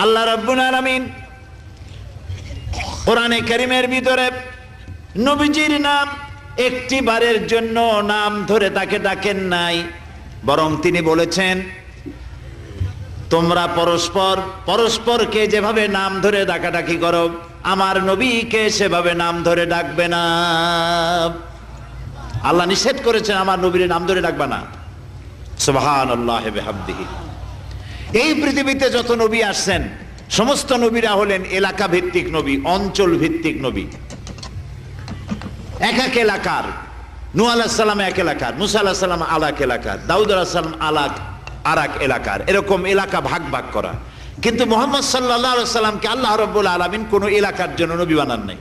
আল্লাহ রাব্বুল আলামিন কোরআনে কারীমের ভিতরে নবীজির নাম একটি বারের জন্য নাম ধরে তাকে ডাকেন নাই, বরং তিনি বলেছেন তোমরা পরস্পর পরস্পরকে যেভাবে নাম ধরে ডাকাডাকি করো আমার নবীকে সেভাবে নাম ধরে ডাকবে না। আল্লাহ নিষেধ করেছেন আমার নবীর নাম ধরে ডাকবে না। সুবহানাল্লাহি ওয়া বিহামদিহি। এই পৃথিবীতে যত নবী আসছেন সমস্ত নবীরা হলেন এলাকা ভিত্তিক নবী, অঞ্চল ভিত্তিক নবী। এক এক এলাকার, নূহ আলাইহিস সালাম এক এলাকার, মুসা আলাইহিস সালাম আলাক এলাকার, দাউদ আলাইহিস সালাম আলাক আরেক এলাকার, এরকম এলাকা ভাগ ভাগ করা। কিন্তু মুহাম্মদ সাল্লাল্লাহু আলাইহি ওয়াসাল্লামকে আল্লাহ রাব্বুল আলামিন কোন এলাকার জন্য নবী বানান নাই।